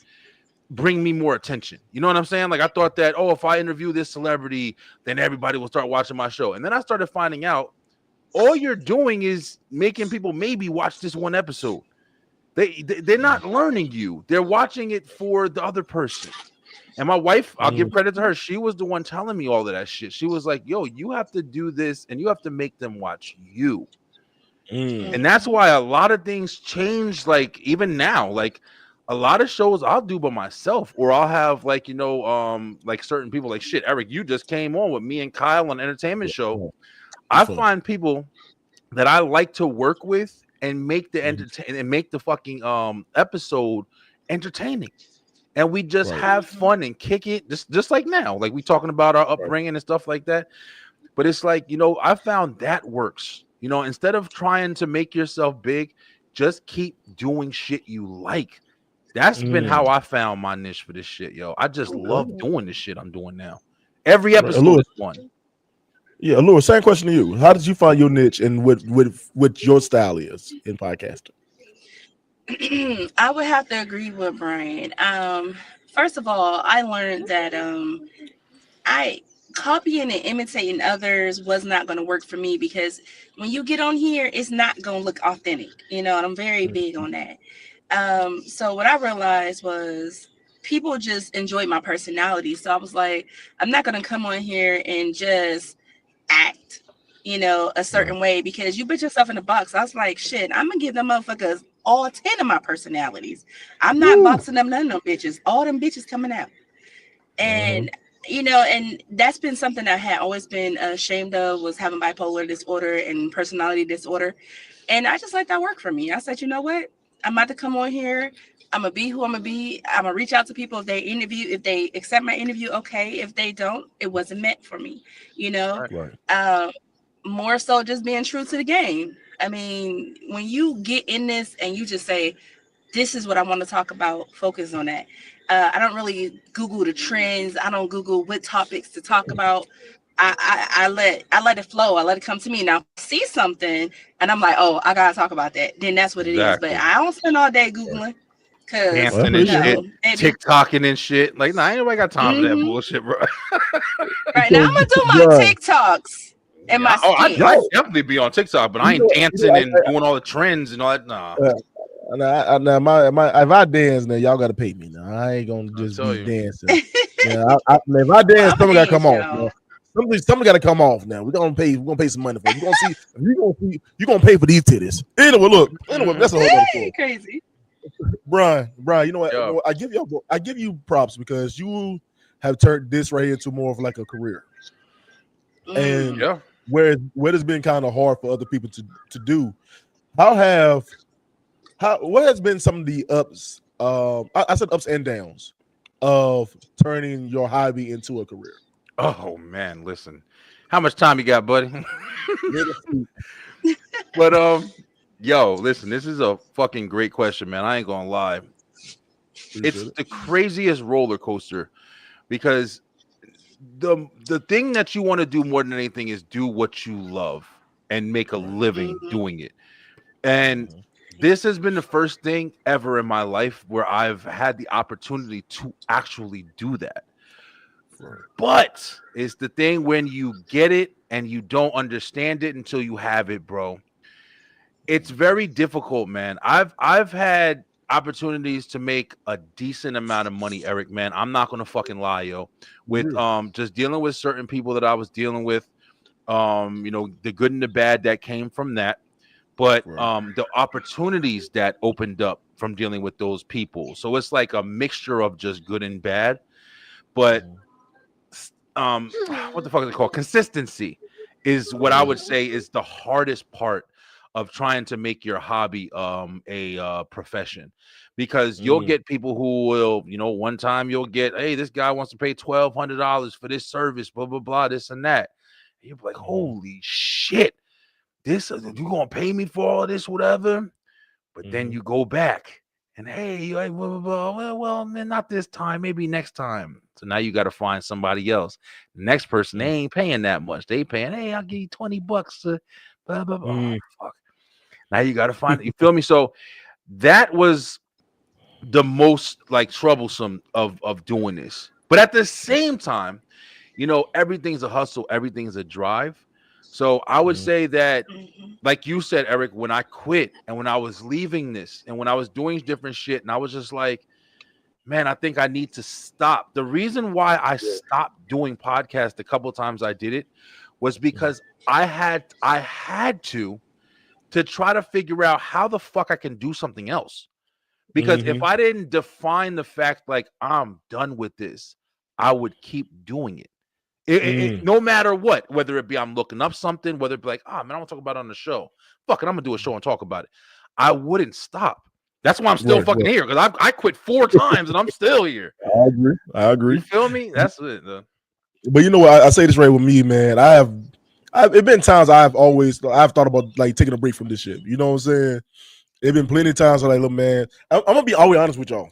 bring me more attention. You know what I'm saying? Like, I thought that, if I interview this celebrity, then everybody will start watching my show. And then I started finding out all you're doing is making people maybe watch this one episode. They're not learning you. They're watching it for the other person. And my wife, I'll give credit to her. She was the one telling me all of that shit. She was like, yo, you have to do this and you have to make them watch you. And that's why a lot of things change. Like, even now, like a lot of shows I'll do by myself, or I'll have like certain people. Like, shit, Eric, you just came on with me and Kyle on an entertainment show. I find people that I like to work with and make the and make the fucking episode entertaining, and we just have fun and kick it, just like now, like we talking about our upbringing and stuff like that. But it's like, I found that works. Instead of trying to make yourself big, just keep doing shit you like. That's been how I found my niche for this shit, yo. I just love doing this shit I'm doing now. Every episode Allure, is one. yeah, Allure, same question to you. How did you find your niche and what your style is in podcasting? I would have to agree with Brian. First of all, I learned that I copying and imitating others was not going to work for me, because when you get on here, it's not going to look authentic, and I'm very big on that. So what I realized was people just enjoy my personality. So I was like, I'm not going to come on here and just act, a certain way, because you put yourself in a box. I was like, shit, I'm gonna give them motherfuckers all 10 of my personalities. I'm not boxing them none of them bitches. All them bitches coming out. And and that's been something I had always been ashamed of, was having bipolar disorder and personality disorder. And I just let that work for me. I said, you know what? I'm about to come on here. I'm gonna be who I'm gonna be. I'm gonna reach out to people if they accept my interview, okay. If they don't, it wasn't meant for me, Right. More so just being true to the game. I mean, when you get in this and you just say, this is what I want to talk about, focus on that. I don't really Google the trends. I don't Google what topics to talk about. I let it flow. I let it come to me. Now see something and I'm like, oh, I gotta talk about that. Then that's what it is. But Exactly. I don't spend all day Googling, because Dancing and shit, TikToking and shit. Like, ain't nobody got time for that bullshit, bro. Right now, I'm gonna do my TikToks and my I'd definitely be on TikTok, but I ain't dancing and doing all the trends and all that. Nah. Now, my if I dance, now y'all got to pay me. Now I ain't gonna just be dancing. If I dance, something got to come off. Something got to come off. Now we're gonna pay some money for it. You're gonna pay for these titties. Anyway, look. Anyway, that's a whole other story. Crazy. Brian, you know what? I give you props, because you have turned this right here into more of like a career. And where it's been kind of hard for other people to do. What has been some of the ups? I said ups and downs of turning your hobby into a career. Oh man, listen, how much time you got, buddy? But yo, listen, this is a fucking great question, man. I ain't gonna lie. It's the craziest roller coaster, because the thing that you want to do more than anything is do what you love and make a living doing it. And this has been the first thing ever in my life where I've had the opportunity to actually do that. But it's the thing when you get it and you don't understand it until you have it, bro. It's very difficult, man. I've had opportunities to make a decent amount of money, Eric, man. I'm not gonna fucking lie, yo. With just dealing with certain people that I was dealing with, the good and the bad that came from that. But the opportunities that opened up from dealing with those people. So it's like a mixture of just good and bad. But what the fuck is it called? Consistency is what I would say is the hardest part of trying to make your hobby a profession, because you'll get people who will, one time you'll get, hey, this guy wants to pay $1,200 for this service, blah blah blah, this and that. And you're like, holy shit, this you gonna pay me for all this, whatever? But then you go back and hey, you like, blah, blah, blah. Well, not this time, maybe next time. So now you got to find somebody else. The next person, they ain't paying that much. They paying, hey, I'll give you $20 to blah blah blah. Oh, fuck. Now you got to find it. You feel me? So that was the most like troublesome of doing this. But at the same time, everything's a hustle, everything's a drive. So I would say that, like you said, Eric, when I quit and when I was leaving this and when I was doing different shit, and I was just like, man, I think I need to stop. The reason why I stopped doing podcasts a couple of times I did it was because I had to try to figure out how the fuck I can do something else. Because if I didn't define the fact like I'm done with this, I would keep doing it. No matter what, whether it be I'm looking up something, whether it be like, man, I want to talk about it on the show. Fuck it, I'm gonna do a show and talk about it. I wouldn't stop. That's why I'm still fucking here, because I quit 4 times and I'm still here. I agree. You feel me? That's it. Though. But you know what? I say this right with me, man. It's been times I've thought about like taking a break from this shit. You know what I'm saying? It's been plenty of times where like, look, man, I'm gonna be always honest with y'all.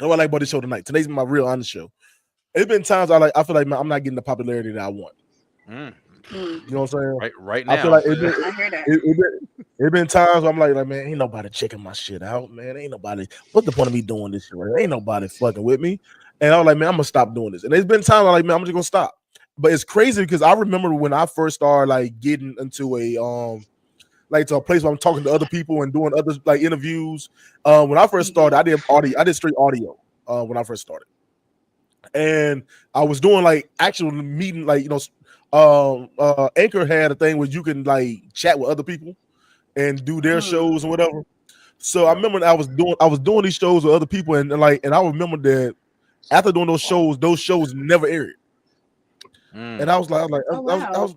what I like about this show tonight. Today's my real honest show. It's been times I feel like man, I'm not getting the popularity that I want. Mm. Mm, You know what I'm saying? Right I feel now. like it been, I hear that. it been times where I'm like, man, ain't nobody checking my shit out, man. Ain't nobody. What's the point of me doing this shit? Right? Ain't nobody fucking with me. And I was like, man, I'm gonna stop doing this. And there's been times I'm like, man, I'm just gonna stop. But it's crazy because I remember when I first started like getting into a like to a place where I'm talking to other people and doing other like interviews. When I first started, I did audio. I did straight audio when I first started, and I was doing like actual meeting, like Anchor had a thing where you can like chat with other people and do their Mm, shows or whatever. So I Yeah. remember I was doing these shows with other people, and I remember that after doing those shows never aired, and Mm. I was like, oh wow.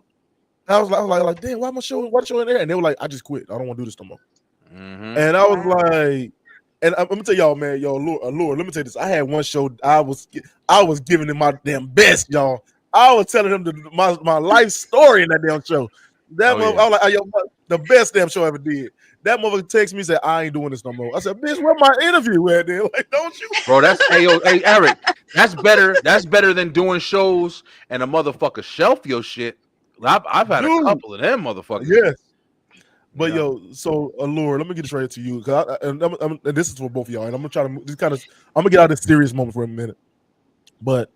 damn, why the show in there? And they were like, I just quit. I don't want to do this no more. Mm-hmm. And I was Wow. like, and I'm gonna tell y'all, man, Lord, let me tell you this. I had one show I was giving them my damn best, y'all. I was telling them my life story in that damn show. That Oh mother, yeah. I was like, yo, the best damn show I ever did. That motherfucker texted me and said, I ain't doing this no more. I said, bitch, where my interview at then? Like, don't you? Bro, that's hey Eric. That's better. That's better than doing shows and a motherfucker shelf your shit. I've had a Dude, couple of them motherfuckers. yes. But Yeah. yo, so Allure, let me get this right to you, because and this is for both of y'all, and I'm gonna try to just kind of, I'm gonna get out of this serious moment for a minute. But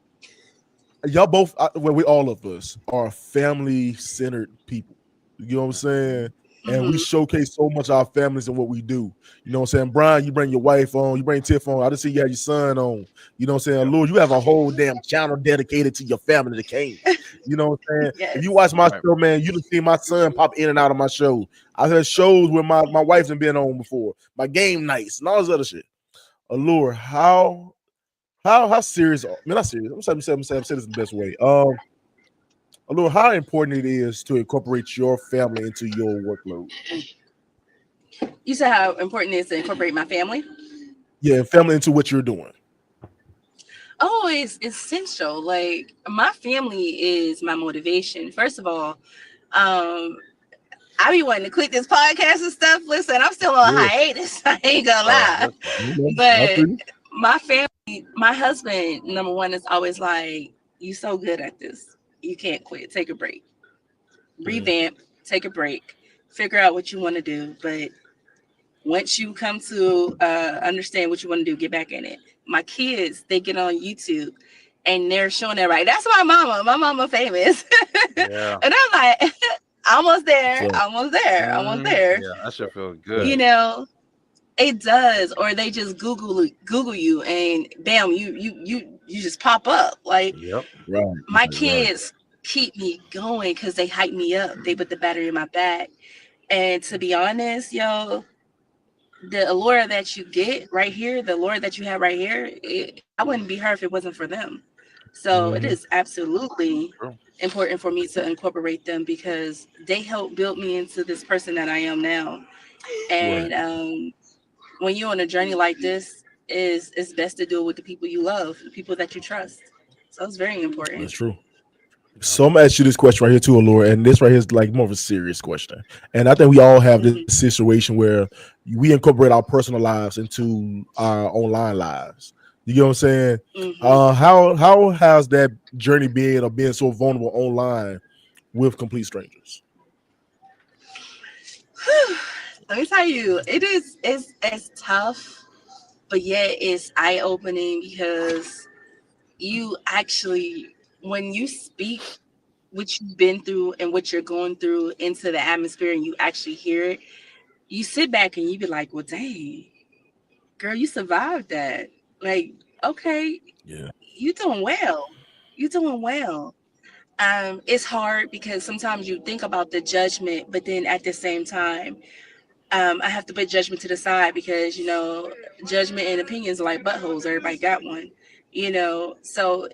y'all both, well, we all of us are family centered people. You know what I'm saying? And we Hmm. showcase so much our families and what we do. You know what I'm saying? Brian, you bring your wife on, you bring Tiff on. I just see you have your son on. You know what I'm saying? Yep. Lord, you have a whole damn channel dedicated to your family, the Canes. You know what I'm saying? If you Yes. watch my Right. show, man, you can see my son pop in and out of my show. I've had shows where my wife's been on before, my game nights and all this other shit. Allure, how serious? I mean, not serious. I'm saying this in the best way. Allure, how important it is to incorporate your family into your workload. You said how important it is to incorporate my family. Yeah, family into what you're doing. Oh, it's essential. Like my family is my motivation. First of all, um, I be wanting to quit this podcast and stuff. Listen, I'm still on Yeah, hiatus. I ain't gonna Oh, lie. listen. you know, I But feel you. my family, my husband, number one, is always like, "You so good at this. You can't quit. Take a break. Yeah, Revamp. Take a break. Figure out what you want to do. But once you come to understand what you want to do, get back in it." My kids, they get on YouTube and they're showing that right. That's my mama famous. Yeah. And I'm like, almost there, so almost there, almost Mm, there. yeah, that should feel right, You good. know, it does. Or they just Google you and bam, you just pop up. Like Yep. right, my right. kids keep me going because they hype me up. They put the battery in my back. And to be honest, yo, the allure that you get right here, the allure that you have right here, I wouldn't be her if it wasn't for them. So it Mm-hmm. is absolutely True. important for me to incorporate them because they helped build me into this person that I am now. Right. And when you're on a journey like this, is it's best to do it with the people you love, the people that you trust. So it's very That's important. true. Yep. So I'm gonna ask you this question right here too, Allure, and this right here is like more of a serious question. And I think we all have this Hmm. situation where we incorporate our personal lives into our online lives. You get what I'm saying? Hmm. How has that journey been of being so vulnerable online with complete strangers? Let me tell you, it's tough, but yet it's eye opening because you actually, when you speak what you've been through and what you're going through into the atmosphere and you actually hear it, you sit back and you be like, well, dang, girl, you survived that. Like, okay, Yeah. you doing well. You doing well. It's hard because sometimes you think about the judgment, but then at the same time, I have to put judgment to the side because judgment and opinions are like buttholes. Everybody got one, So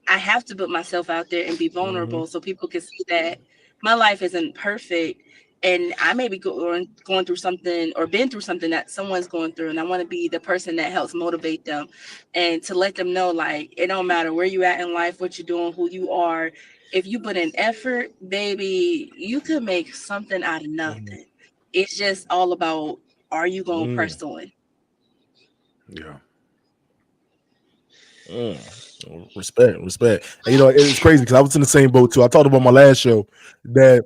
I have to put myself out there and be Mm-hmm. vulnerable so people can see that my life isn't perfect, and I may be going through something or been through something that someone's going through, and I want to be the person that helps motivate them and to let them know like it don't matter where you at in life, what you're doing, who you are. If you put in effort, baby, you could make something out of Mm-hmm. nothing. It's just all about, are you going to Mm. press on? Yeah. Respect. And, it's crazy because I was in the same boat too. I talked about my last show that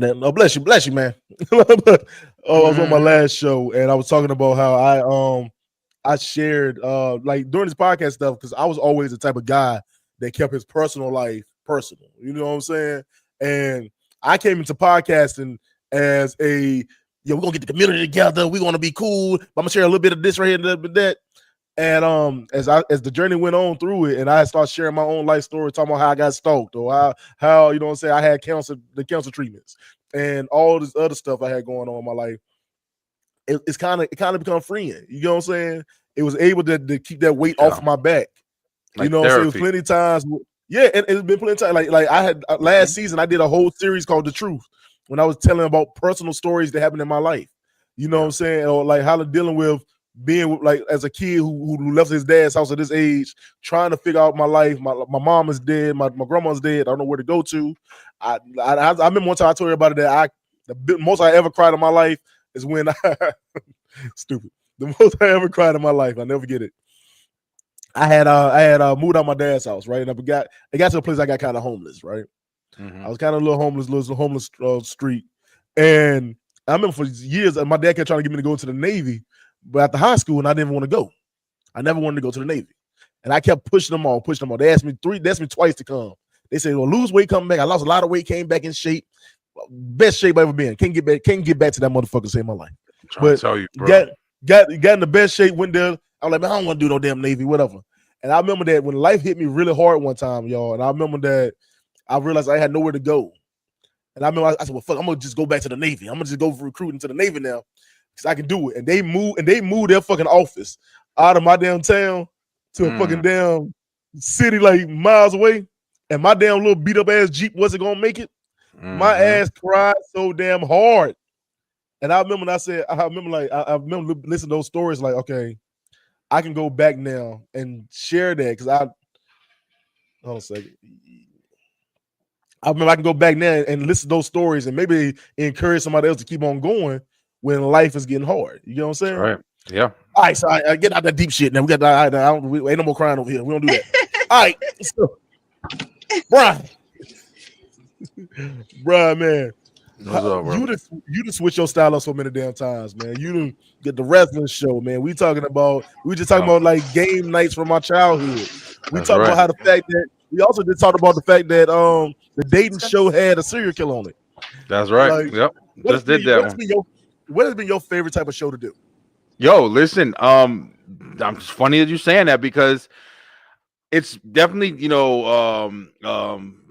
oh, bless you, man. I was on my Mhm. last show and I was talking about how I shared like during this podcast stuff because I was always the type of guy that kept his personal life personal. You know what I'm saying? And I came into podcasting as a we're gonna get the community together. We're gonna be cool. I'm gonna share a little bit of this right here and a little bit of that. And as the journey went on through it, and I started sharing my own life story, talking about how I got stalked or how you know what I'm saying, I had cancer treatments and all this other stuff I had going on in my life. It kind of become freeing. You know what I'm saying? It was able to keep that weight Yeah, off my back. You like know what I'm saying? It was therapy. plenty of times. Yeah, and it's been plenty of times. Like I had last season, I did a whole series called The Truth when I was telling about personal stories that happened in my life. You know what I'm saying? Or like how to dealing with being like as a kid who left his dad's house at this age, trying to figure out my life. My mom is dead. My grandma's dead. I don't know where to go to. I remember one time I told everybody that the most I ever cried in my life is when stupid. The most I ever cried in my life. I never forget it. I had moved out my dad's house, right? And it got to a place I got kind of homeless, right? I was kind of a little homeless street. And I remember for years, my dad kept trying to get me to go to the Navy, but at the high school, and I didn't want to go. I never wanted to go to the Navy. And I kept pushing them on. They asked me twice to come. They said, well, lose weight, come back. I lost a lot of weight, came back in shape. Best shape I ever been. Can't get back to that motherfucker save my life. I'm trying But to tell you, bro. got in the best shape, went there. I'm like, man, I don't want to do no damn Navy, whatever. And I remember that when life hit me really hard one time, y'all. And I remember that I realized I had nowhere to go. And I remember I said, well, fuck, I'm gonna just go back to the Navy. I'm gonna just go recruiting to the Navy now because I can do it. And they moved their fucking office out of my damn town to a fucking damn city like miles away. And my damn little beat up ass Jeep wasn't gonna make it. My ass cried so damn hard. And I remember I remember listening to those stories like, okay, I can go back now and share that because hold on a second. I remember I can go back now and listen to those stories and maybe encourage somebody else to keep on going when life is getting hard. You know what I'm saying? Right. Yeah. All right, so I get out that deep shit now. We got we ain't no more crying over here. We don't do that. All right, so Brian, man. What's up, bro? You just switch your style up so many damn times, man. You didn't get the wrestling show, man. We just talking about like game nights from my childhood. We That's talking right. about how the fact that we also did talk about the fact that the dating show had a serial killer on it. That's right. Like, Yep. Just did that one. What has been your favorite type of show to do? Yo, listen. I'm just funny that you saying that because it's definitely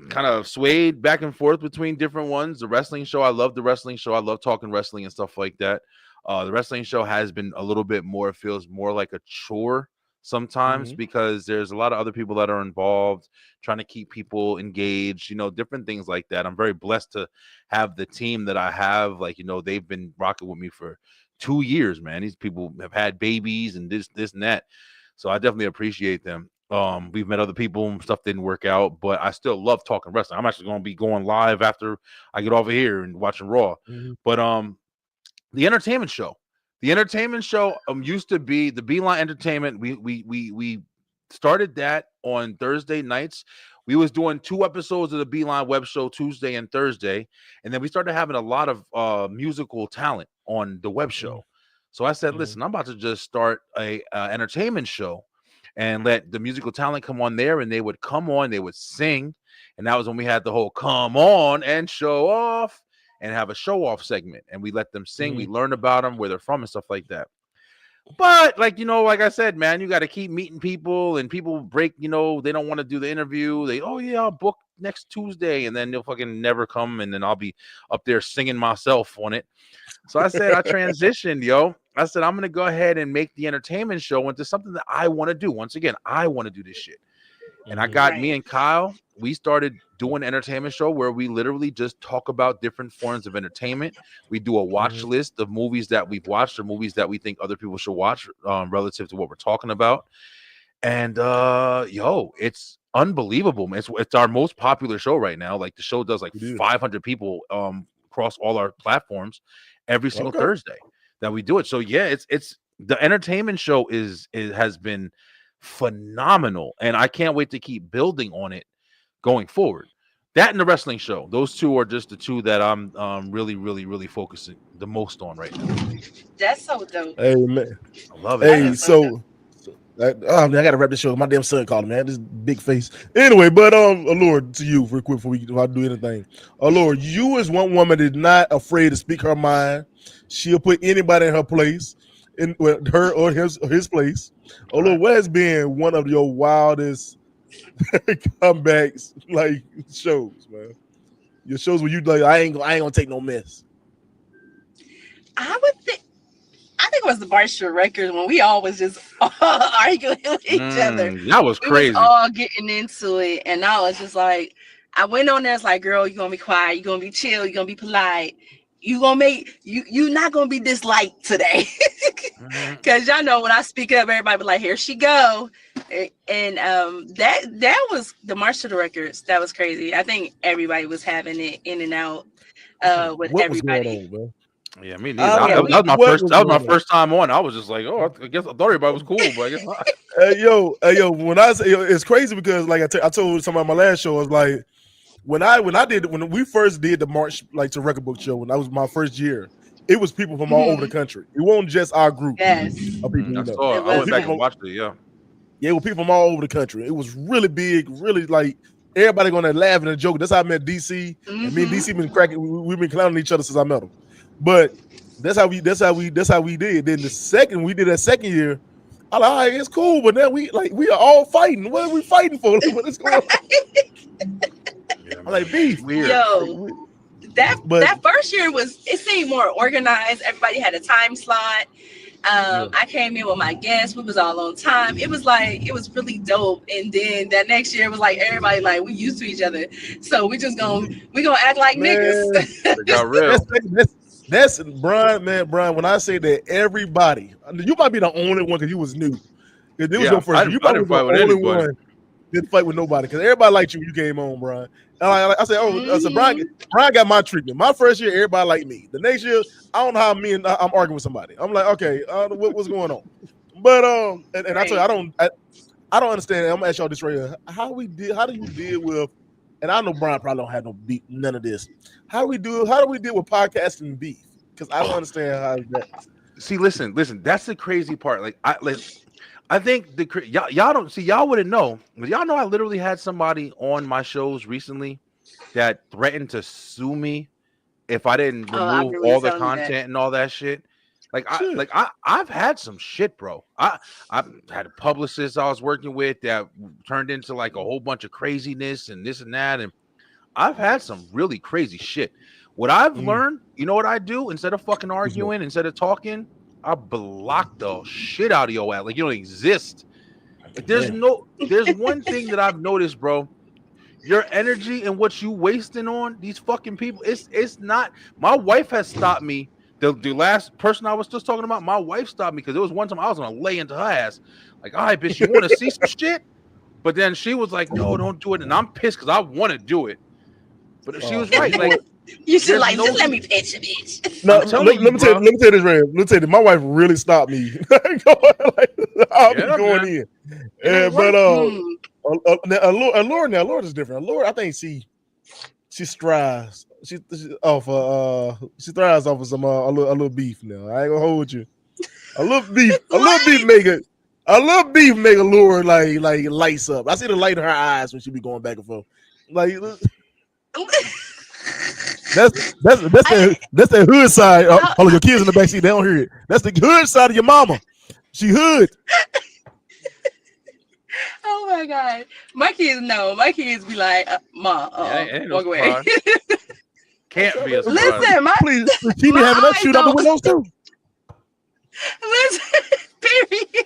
kind of swayed back and forth between different ones. The wrestling show, I love the wrestling show. I love talking wrestling and stuff like that. The wrestling show has been a little bit more, feels more like a chore sometimes because there's a lot of other people that are involved trying to keep people engaged, different things like that. I'm very blessed to have the team that I have. Like, they've been rocking with me for 2 years, man. These people have had babies and this and that. So I definitely appreciate them. We've met other people, stuff didn't work out, but I still love talking wrestling. I'm actually going to be going live after I get off of here and watching Raw. But the entertainment show used to be the Beeline Entertainment. We started that on Thursday nights. We was doing 2 episodes of the Beeline web show Tuesday and Thursday, and then we started having a lot of musical talent on the web show. So I said, listen, I'm about to just start a entertainment show and let the musical talent come on there, and they would come on, they would sing, and that was when we had the whole come on and show off and have a show off segment, and we let them sing. We learn about them, where they're from and stuff like that. But like I said, man, you got to keep meeting people, and people break, they don't want to do the interview. I'll book next Tuesday, and then they'll fucking never come, and then I'll be up there singing myself on it. So I said, I transitioned, yo. I said, I'm going to go ahead and make the entertainment show into something that I want to do. Once again, I want to do this shit. And I got me and Kyle, we started doing an entertainment show where we literally just talk about different forms of entertainment. We do a watch list of movies that we've watched or movies that we think other people should watch relative to what we're talking about. And it's unbelievable. It's our most popular show right now. Like the show does like 500 people across all our platforms every single Thursday that we do it. So yeah, it's the entertainment show has been phenomenal, and I can't wait to keep building on it going forward. That and the wrestling show, those two are just the two that I'm really, really, really focusing the most on right now. That's so dope. Hey man, I love it, That hey, is so dope. oh man, I gotta wrap this show. My damn son calling, man. This big face. Anyway, but Lord, to you real quick before I do anything. Lord, you is one woman that's not afraid to speak her mind. She'll put anybody in her place, in with her or his place. Oh Lord, what has been one of your wildest comebacks like shows, man? Your shows where you like, I ain't gonna take no mess. I think it was the Barcia record when we all was just arguing with each other. That was We was crazy. all getting into it, and I was just like, I went on there. It's like, girl, you gonna be quiet. You gonna be chill. You gonna be polite. You gonna make you not gonna be disliked today, because y'all know when I speak up, everybody be like, here she go, and that was the March to the Records. That was crazy. I think everybody was having it in and out with What everybody. was going on, man? Yeah, me neither. Yeah, That was my what first. was That was my going on? first time on. I was just like, oh, I guess I thought everybody was cool, but I guess not. Hey yo, when I say it's crazy because like I told somebody on my last show, I was like, when we first did the March like to Record Book show, when that was my first year, it was people from all over the country. It wasn't just our group Yes. of people. I You know. saw it. It I went was back people and watched it. Yeah. Yeah, it was people from all over the country. It was really big, really like everybody going to laugh and joke. That's how I met DC. And me and DC been cracking. We've been clowning each other since I met him. But that's how we did. Then we did that second year. I'm like, all right, it's cool, but now we are all fighting. What are we fighting for? What is going on? Yeah, I'm like, beef. weird. Yo, that first year it seemed more organized. Everybody had a time slot. I came in with my guests. We was all on time. It was really dope. And then that next year it was like everybody like we used to each other. So we gonna act like niggas. It got real. That's Brian, man. Brian, when I say that everybody, you might be the only one because you was new. Because it was your first year. You probably was the only one didn't fight with nobody because everybody liked you when you came on, Brian. And I said, so Brian got my treatment. My first year, everybody liked me. The next year, I don't know how I'm arguing with somebody. I'm like, okay, what's going on? But and I tell you, I don't understand. I'm gonna ask y'all this right here. How do you deal with? And I know Brian probably don't have none of this. How do we deal with podcasting beef? Because I don't understand how that. See, listen. That's the crazy part. I think y'all don't see. Y'all wouldn't know, but y'all know I literally had somebody on my shows recently that threatened to sue me if I didn't remove all the content and all that shit. I've had some shit, bro. I've had a publicist I was working with that turned into like a whole bunch of craziness and this and that, and I've had some really crazy shit. What I've learned, you know what I do? Instead of fucking arguing, instead of talking, I block the shit out of your ass. Like you don't exist. Like there's one thing that I've noticed, bro. Your energy and what you wasting on these fucking people, it's not. My wife has stopped me. The last person I was just talking about, my wife stopped me because there was one time I was gonna lay into her ass. Like, all right, bitch, you want to see some shit? But then she was like, no, don't do it. And I'm pissed because I want to do it. But she was right. Like you should just let me pitch a bitch. No, let me tell you this, Ray. Let me tell you, my wife really stopped me. I'll be going in. Yeah, but Allure is different. Allure, I think she strives. She thrives off of some a little beef now. I ain't gonna hold you. A little beef make Allure like lights up. I see the light in her eyes when she be going back and forth. Like that's the hood side. Hold on, your kids in the backseat, they don't hear it. That's the hood side of your mama. She hood. Oh my god, my kids know. My kids be like, "Ma, walk away." Can't be a surprise. Listen, please keep me having that shoot out the windows too. Listen, period.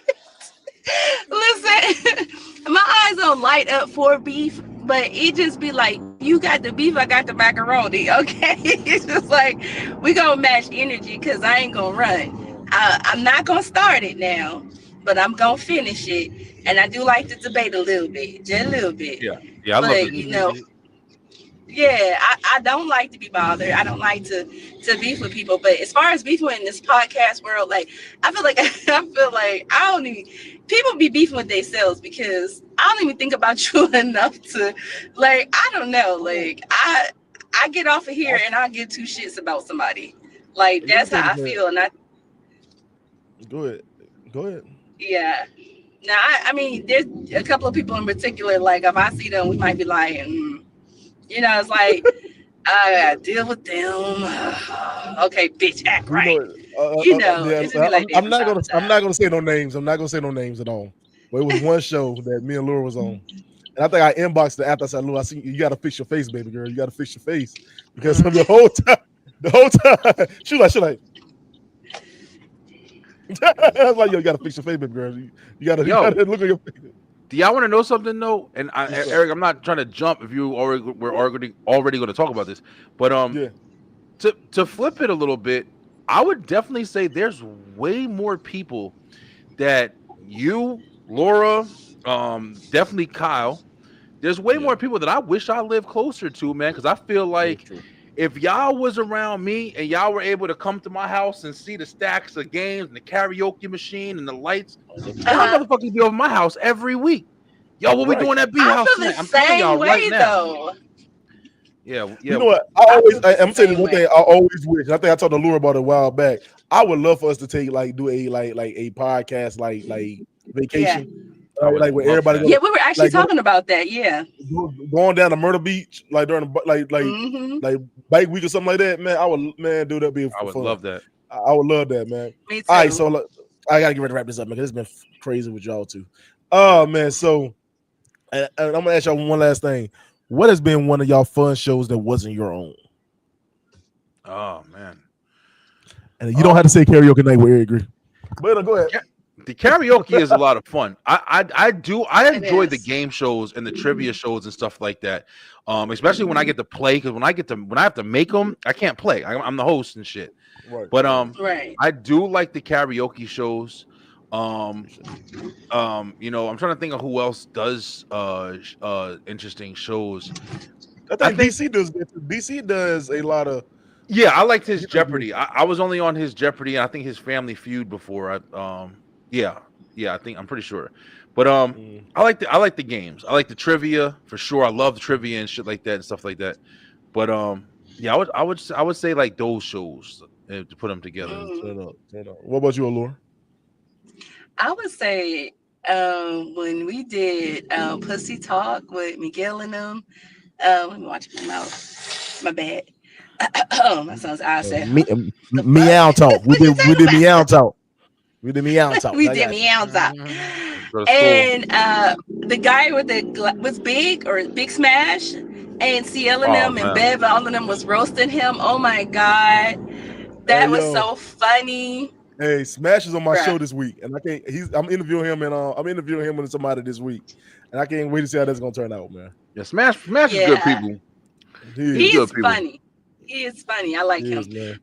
Listen, my eyes don't light up for beef, but it just be like, you got the beef, I got the macaroni. Okay, it's just like we gonna match energy because I ain't gonna run. I'm not gonna start it now, but I'm gonna finish it. And I do like to debate a little bit, just a little bit. Yeah, I love it. Yeah, I don't like to be bothered. I don't like to beef with people. But as far as beefing in this podcast world, like I feel like I don't even people be beefing with themselves because I don't even think about you enough to like I don't know. Like I get off of here and I give two shits about somebody. Like Let me that's take how it I back. feel. And I Go ahead. Go ahead. yeah. Now I mean there's a couple of people in particular, like if I see them, we might be like, you know, it's like I gotta deal with them. Okay, bitch, act You know, right. You know, yeah. it should be like that I'm from not time gonna. to I'm not time. gonna say no names. I'm not gonna say no names at all. But it was one show that me and Laura was on, and I think I inboxed it after I said, "Laura, I see you got to fix your face, baby girl. You got to fix your face because the whole time, she was like, I was like, yo, you got to fix your face, baby girl. You gotta Yo, look at your face." do y'all want to know something though? And What's up? Eric, I'm not trying to jump if you already we're already going to talk about this, but Yeah, to flip it a little bit, I would definitely say there's way more people that you, Laura, definitely Kyle. There's way yeah, more people that I wish I lived closer to, man, because I feel yeah, like true. if y'all was around me and y'all were able to come to my house and see the stacks of games and the karaoke machine and the lights, y'all Uh-huh. motherfuckers be over my house every week. Yo, what we Right. doing at B I house feel the tonight? I'm telling same y'all right way now. though. Yeah, You yeah. know what? I feel the I'm saying same one thing. way. I always wish. I think I told Allure about it a while back. I would love for us to take do a like a podcast like Yeah. vacation, I would like where love everybody that. Yeah, we were actually like go talking about that. Yeah. going down to Myrtle Beach like during the, Mm-hmm. like bike week or something like that. Man, I would do that be I would fun. love that. I would love that, man. Me All right, too. so look, I gotta get ready to wrap this up, man. 'Cause it's been crazy with y'all too. Yeah. Oh man, so and I'm gonna ask y'all one last thing. What has been one of y'all fun shows that wasn't your own? Oh man. And you don't have to say karaoke night with Eric Green. But go ahead. Ca- the karaoke is a lot of fun. I It enjoy the is. game shows and the trivia shows and stuff like that. Especially when I get to play because when I have to make them, I can't play. I'm the host and shit. Right, But right. Right. I do like the karaoke shows. Um, I'm trying to think of who else does interesting shows. I I think think DC does that too. DC does a lot of yeah, I liked his he does good. Jeopardy. I was only on his Jeopardy. And I think his Family Feud before. Yeah, yeah. I think I'm pretty sure. But Mm. I like the games. I like the trivia for sure. I love the trivia and shit like that and stuff like that. But yeah, I would say like those shows to put them together. Mm. Turn up, turn up. What about you, Allure? I would say when we did Pussy Talk with Miguel and them, let me watch my mouth. My bad. My son's eye said, Me, huh? The meow fuck? talk. What you We talking did about? meow talk. We did meow talk. We I did got you. meows out. Go to school. And the guy with was big or Big Smash, and CL and Oh them and man, Bev, all of them was roasting him. Oh my god, Hey that was yo, so funny, hey, Smash is on my bruh. show this week, and I can't. I'm interviewing him, and I'm interviewing him with somebody this week, and I can't wait to see how that's gonna turn out, man. yeah. Smash is good Yeah, people. He He's he is, good is people. funny. He is funny. I like he him. is, man.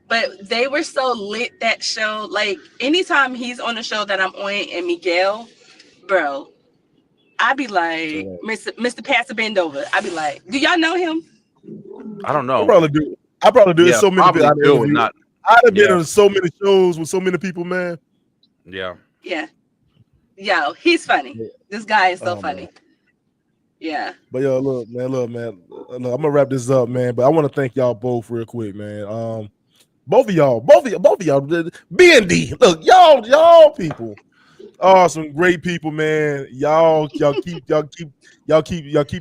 But they were so lit that show. Like anytime he's on the show that I'm on, and Miguel, bro, I be like, So, Mr. Pastor Bend over. I be like, do y'all know him? I don't I know. probably do. I probably do. There's Yeah, so many people probably I've do and interviewed. not. I'd have been Yeah, on so many shows with so many people, man. yeah. Yeah. Yo, he's funny. Yeah. This guy is so Oh man. funny. Yeah. But yo, look, man. Look, I'm gonna wrap this up, man. But I want to thank y'all both real quick, man. Both of y'all, B and D. Look, y'all people. Oh, some great people, man. Y'all keep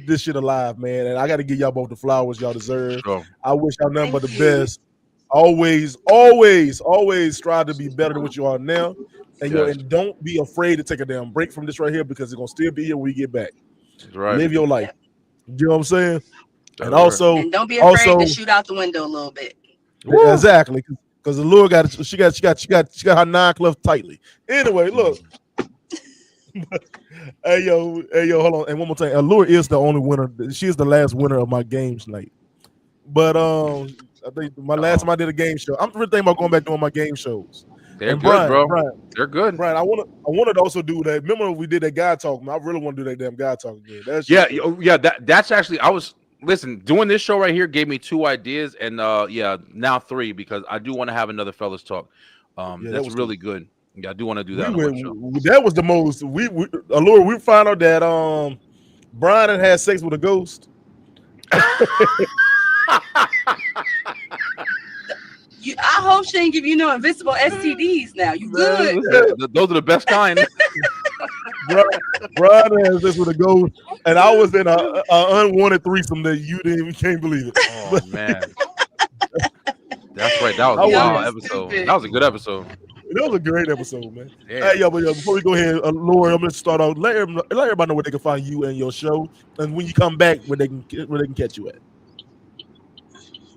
this shit alive, man. And I got to give y'all both the flowers y'all deserve. Sure. I wish y'all nothing but Thank the you. best. Always strive to be better than what you are now. And Yes, and don't be afraid to take a damn break from this right here because it's gonna still be here when we get back. that's right. Live your life. Yep. You know what I'm saying? That's And right. And don't be afraid to also shoot out the window a little bit. Woo. exactly because the Lord she got her 9 cleft tightly. Anyway, look. Hey yo, hold on. And one more thing. Allure is the only winner. She is the last winner of my games night. But I think my last time I did a game show. I'm really thinking about going back doing my game shows. They're And good, bro. Brian, They're good. I wanted to also do that. Remember we did that guy talk? I really want to do that damn guy talk again. That's Yeah, just yeah. That's actually listen, doing this show right here gave me 2 ideas, and yeah, now 3 because I do want to have another fellas talk. Yeah, that That's was really good. Yeah, I do want to do we that on one show. went. That was the most. Allure. We found out that Brian had sex with a ghost. I hope she didn't give you no invisible STDs now. You good? Those are the best kind. Brian had sex with a ghost, and I was in a unwanted threesome that you can't believe it. Oh man, that's right. That was a wild episode. That was a good episode. That was a great episode, man. Yeah. Hey, but before we go ahead, Lori, I'm gonna start out. Let everybody know where they can find you and your show, and when you come back, where they can catch you at.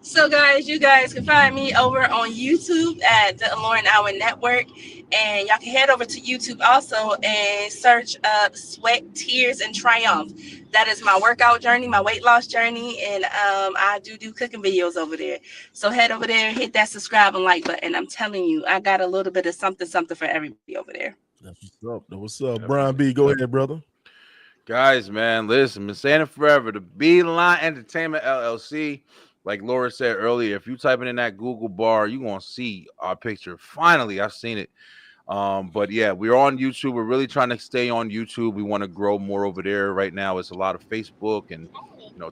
So, guys, you guys can find me over on YouTube at the Alluring Hour Network. And y'all can head over to YouTube also and search up Sweat, Tears, and Triumph. That is my workout journey, my weight loss journey. And I do cooking videos over there. So head over there, hit that subscribe and like button. I'm telling you, I got a little bit of something for everybody over there. That's what's up. Brian B, go ahead, brother. Guys, man, listen, been saying it forever. The Beeline Entertainment LLC. Like Laura said earlier, if you type it in that Google bar, you're going to see our picture. Finally, I've seen it. But yeah, we're on YouTube. We're really trying to stay on YouTube. We want to grow more over there. Right now, it's a lot of Facebook and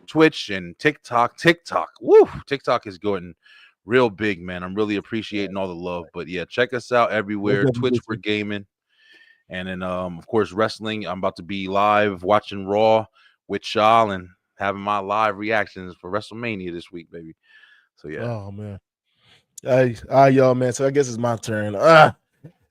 Twitch and TikTok. Woo! TikTok is going real big, man. I'm really appreciating all the love. But yeah, check us out everywhere. Twitch, we're gaming. And then, of course, wrestling. I'm about to be live watching Raw with Shaw and having my live reactions for WrestleMania this week, baby. So yeah. Oh man. Hey, y'all, man. So I guess it's my turn.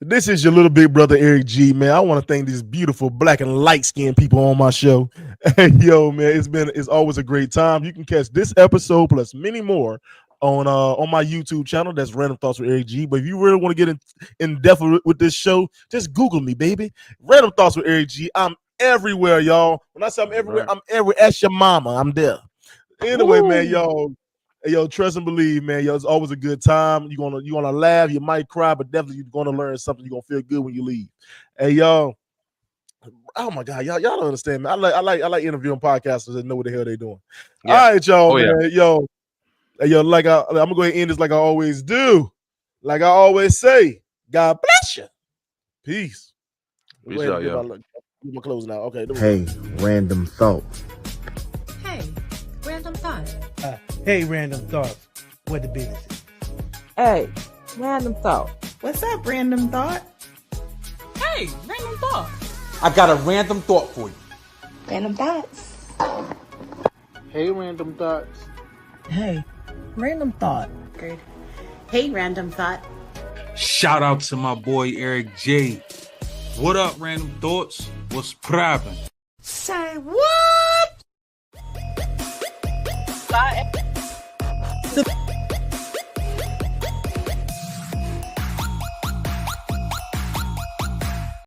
This is your little big brother Eric G, man. I want to thank these beautiful black and light skinned people on my show. Hey, yo, man, it's always a great time. You can catch this episode plus many more on my YouTube channel. That's Random Thoughts with Eric G. But if you really want to get in depth with this show, just Google me, baby. Random Thoughts with Eric G. I'm everywhere, y'all. When I say I'm everywhere, right. I'm everywhere. Ask your mama. I'm there. Anyway, man, y'all. Hey, yo, trust and believe, man. Yo, it's always a good time. You're gonna laugh. You might cry, but definitely you're gonna learn something. You're gonna feel good when you leave. Hey, y'all. Oh my God, y'all don't understand, man. I like interviewing podcasters that know what the hell they're doing. Yeah. All right, y'all, man. Yeah. Yo, hey, yo, I'm gonna go ahead and end this like I always do. Like I always say, God bless you. Peace. Peace out, yo. My clothes now. Okay. Hey, random thought. Hey, random thought. Hey, random thoughts. What the business is? Hey, random thought. What's up, random thought? Hey, random thought. I got a random thought for you. Random thoughts. Hey, random thoughts. Hey, random thought. Good. Hey, random thought. Shout out to my boy Eric J. What up, random thoughts? What's poppin'? Say what? Bye.